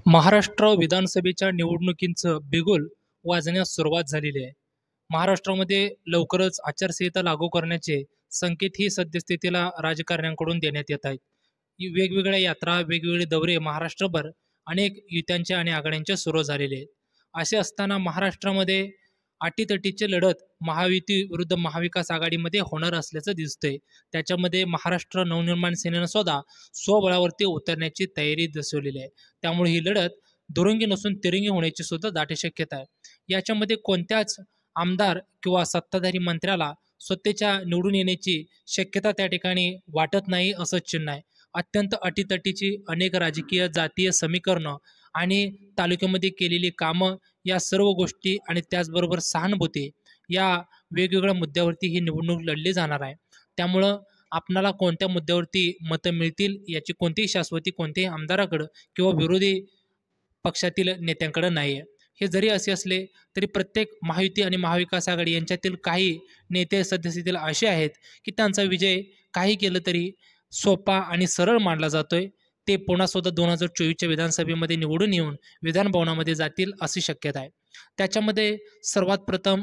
महाराष्ट्र विधानसभेच्या निवडणुकींचं बिगुल वाजण्यास सुरुवात झालेली आहे. महाराष्ट्रामध्ये लवकरच आचारसंहिता लागू करण्याचे संकेतही सद्यस्थितीला राजकारण्यांकडून देण्यात येत आहेत. वेगवेगळ्या यात्रा, वेगवेगळे दौरे महाराष्ट्रभर अनेक युत्यांच्या आणि आघाड्यांच्या सुरू झालेले आहेत. असे असताना महाराष्ट्रामध्ये अटीतटीची लढत महायुती विरुद्ध महाविकास आघाडीमध्ये होणार असल्याचं दिसतंय. त्याच्यामध्ये महाराष्ट्र नवनिर्माण सेनेनं सुद्धा स्वबळावरती उतरण्याची तयारी दर्शवलेली आहे. त्यामुळे ही लढत दुरंगी नसून तिरंगी होण्याची सुद्धा दाट शक्यता आहे. याच्यामध्ये कोणत्याच आमदार किंवा सत्ताधारी मंत्र्याला स्वतःच्या निवडून येण्याची शक्यता त्या ठिकाणी वाटत नाही असं चिन्ह आहे. अत्यंत अटीतटीची अनेक राजकीय जातीय समीकरणं आणि तालुक्यामध्ये केलेली कामं या सर्व गोष्टी आणि त्याचबरोबर सहानुभूती या वेगवेगळ्या मुद्द्यावरती ही निवडणूक लढली जाणार आहे. त्यामुळं आपणाला कोणत्या मुद्द्यावरती मतं मिळतील याची कोणतीही शाश्वती कोणत्याही आमदाराकडं किंवा विरोधी पक्षातील नेत्यांकडं नाही आहे. हे जरी असे असले तरी प्रत्येक महायुती आणि महाविकास आघाडी यांच्यातील काही नेते सद्यस्थितीला असे आहेत की त्यांचा विजय काही केलं तरी सोपा आणि सरळ मानला जातोय. ते पुन्हा सुद्धा 2024च्या विधानसभेमध्ये निवडून येऊन विधानभवनामध्ये जातील अशी शक्यता आहे. त्याच्यामध्ये सर्वात प्रथम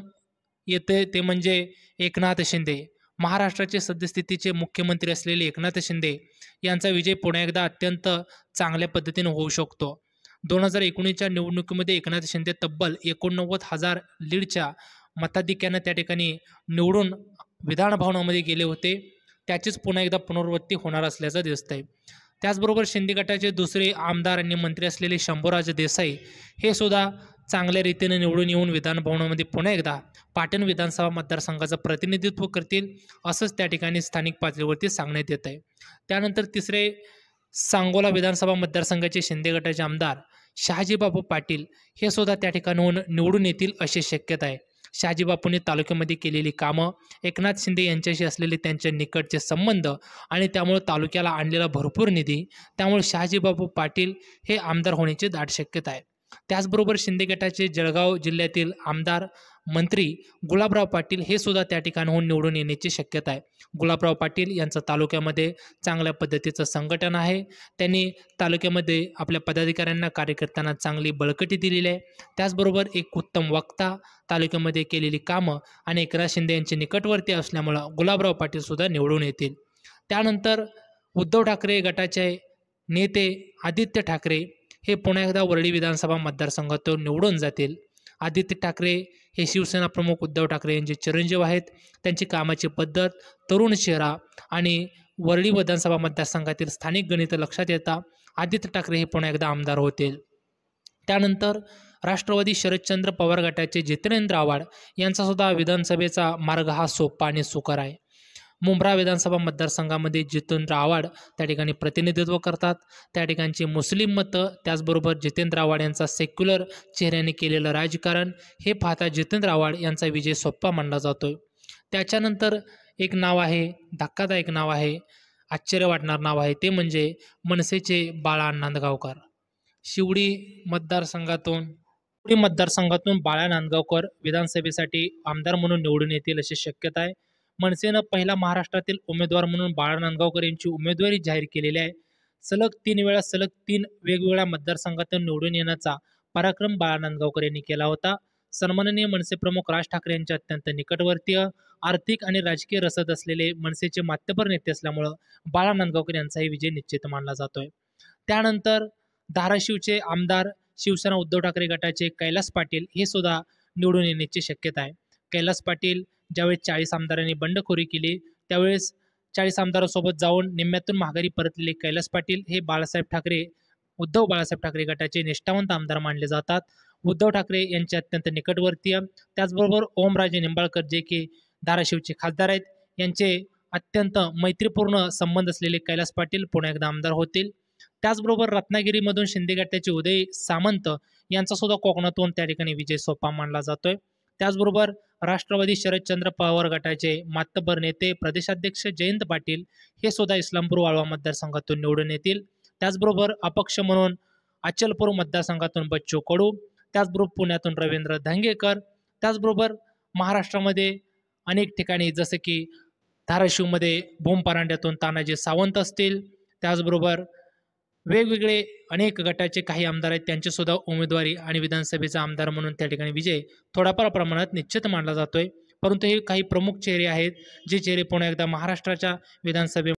येते ते म्हणजे एकनाथ शिंदे. महाराष्ट्राचे सद्यस्थितीचे मुख्यमंत्री असलेले एकनाथ शिंदे यांचा विजय पुन्हा एकदा अत्यंत चांगल्या पद्धतीने होऊ शकतो. 2019च्या निवडणुकीमध्ये एकनाथ शिंदे तब्बल 89,000 लीडच्या मताधिक्यानं त्या ठिकाणी निवडून विधानभवनामध्ये गेले होते. त्याचीच पुन्हा एकदा पुनरावृत्ती होणार असल्याचं दिसतंय. त्याचबरोबर शिंदे गटाचे दुसरे आमदार आणि मंत्री असलेले शंभूराज देसाई हे सुद्धा चांगल्या रीतीने निवडून येऊन विधानभवनामध्ये पुन्हा एकदा पाटण विधानसभा मतदारसंघाचं प्रतिनिधित्व करतील असंच त्या ठिकाणी स्थानिक पातळीवरती सांगण्यात येत आहे. त्यानंतर तिसरे सांगोला विधानसभा मतदारसंघाचे शिंदे गटाचे आमदार शहाजीबापू पाटील हे सुद्धा त्या ठिकाणाहून निवडून येतील अशी शक्यता आहे. शहाजीबापूंनी तालुक्यामध्ये केलेली कामं, एकनाथ शिंदे यांच्याशी असलेले त्यांचे निकटचे संबंध आणि त्यामुळे तालुक्याला आणलेला भरपूर निधी, त्यामुळे शहाजीबापू पाटील हे आमदार होण्याची दाट शक्यता आहे. त्याचबरोबर शिंदे गटाचे जळगाव जिल्ह्यातील आमदार मंत्री गुलाबराव पाटील हे सुद्धा त्या ठिकाणाहून निवडून येण्याची शक्यता आहे. गुलाबराव पाटील यांचं तालुक्यामध्ये चांगल्या पद्धतीचं संघटन आहे. त्यांनी तालुक्यामध्ये आपल्या पदाधिकाऱ्यांना कार्यकर्त्यांना चांगली बळकटी दिलेली आहे. त्याचबरोबर एक उत्तम वक्ता, तालुक्यामध्ये केलेली कामं आणि एकनाथ शिंदे यांचे निकटवर्ती असल्यामुळं गुलाबराव पाटील सुद्धा निवडून येतील. त्यानंतर उद्धव ठाकरे गटाचे नेते आदित्य ठाकरे हे पुन्हा एकदा वरळी विधानसभा मतदारसंघातून निवडून जातील. आदित्य ठाकरे हे शिवसेना प्रमुख उद्धव ठाकरे यांचे चिरंजीव आहेत. त्यांची कामाची पद्धत, तरुण चेहरा आणि वरळी विधानसभा मतदारसंघातील स्थानिक गणितं लक्षात येता आदित्य ठाकरे हे पुन्हा एकदा आमदार होतील. त्यानंतर राष्ट्रवादी शरदचंद्र पवार गटाचे जितेंद्र आव्हाड यांचा सुद्धा विधानसभेचा मार्ग हा सोपा आणि सुकर आहे. मुंब्रा विधानसभा मतदारसंघामध्ये जितेंद्र आव्हाड त्या ठिकाणी प्रतिनिधित्व करतात. त्या ठिकाणची मुस्लिम मतं, त्याचबरोबर जितेंद्र आव्हाड यांचा सेक्युलर चेहऱ्याने केलेलं राजकारण हे पाहता जितेंद्र आव्हाड यांचा विजय सोपा मानला जातोय. त्याच्यानंतर एक नाव आहे, धक्कादायक नाव आहे, आश्चर्य वाटणार नाव आहे, ते म्हणजे मनसेचे बाळा नांदगावकर. शिवडी मतदारसंघातून बाळा नांदगावकर विधानसभेसाठी आमदार म्हणून निवडून येतील अशी शक्यता आहे. मनसेनं पहिला महाराष्ट्रातील उमेदवार म्हणून बाळा नांदगावकर यांची उमेदवारी जाहीर केलेली आहे. सलग 3 वेगवेगळ्या मतदारसंघातून निवडून येण्याचा पराक्रम बाळा नांदगावकर यांनी केला होता. सन्माननीय मनसे प्रमुख राज ठाकरे यांचे अत्यंत निकटवर्तीय, आर्थिक आणि राजकीय रसद असलेले मनसेचे मात्यपर नेते असल्यामुळं बाळा नांदगावकर यांचाही विजय निश्चित मानला जातोय. त्यानंतर धाराशिवचे आमदार शिवसेना उद्धव ठाकरे गटाचे कैलास पाटील हे सुद्धा निवडून येण्याची शक्यता आहे. कैलास पाटील ज्यावेळेस 40 आमदारांनी बंडखोरी केली त्यावेळेस 40 आमदारांसोबत जाऊन निम्म्यातून माघारी परतलेले कैलास पाटील हे उद्धव बाळासाहेब ठाकरे गटाचे निष्ठावंत आमदार मानले जातात. उद्धव ठाकरे यांचे अत्यंत निकटवर्तीय, त्याचबरोबर ओमराजे निंबाळकर जे की धाराशिवचे खासदार आहेत, यांचे अत्यंत मैत्रीपूर्ण संबंध असलेले कैलास पाटील पुन्हा एकदा आमदार होतील. त्याचबरोबर रत्नागिरीमधून शिंदे गटाचे उदय सामंत यांचा सुद्धा कोकणातून त्या ठिकाणी विजय सोपा मानला जातोय. त्याचबरोबर राष्ट्रवादी शरदचंद्र पवार गटाचे मातब्बर नेते प्रदेशाध्यक्ष जयंत पाटील हे सुद्धा इस्लामपूर वाळवा मतदारसंघातून निवडून येतील. त्याचबरोबर अपक्ष म्हणून अचलपूर मतदारसंघातून बच्चू कडू, त्याचबरोबर पुण्यातून रवींद्र धांगेकर, त्याचबरोबर महाराष्ट्रामध्ये अनेक ठिकाणी जसं की धाराशिवमध्ये भूम परांड्यातून तानाजी सावंत असतील, त्याचबरोबर वेगवेगळे अनेक गटाचे काही आमदार आहेत त्यांची सुद्धा उमेदवारी आणि विधानसभेचा आमदार म्हणून त्या ठिकाणी विजय थोड्याफार प्रमाणात निश्चित मानला जातोय. परंतु हे काही प्रमुख चेहरे आहेत, जे चेहरे पुन्हा एकदा महाराष्ट्राच्या विधानसभे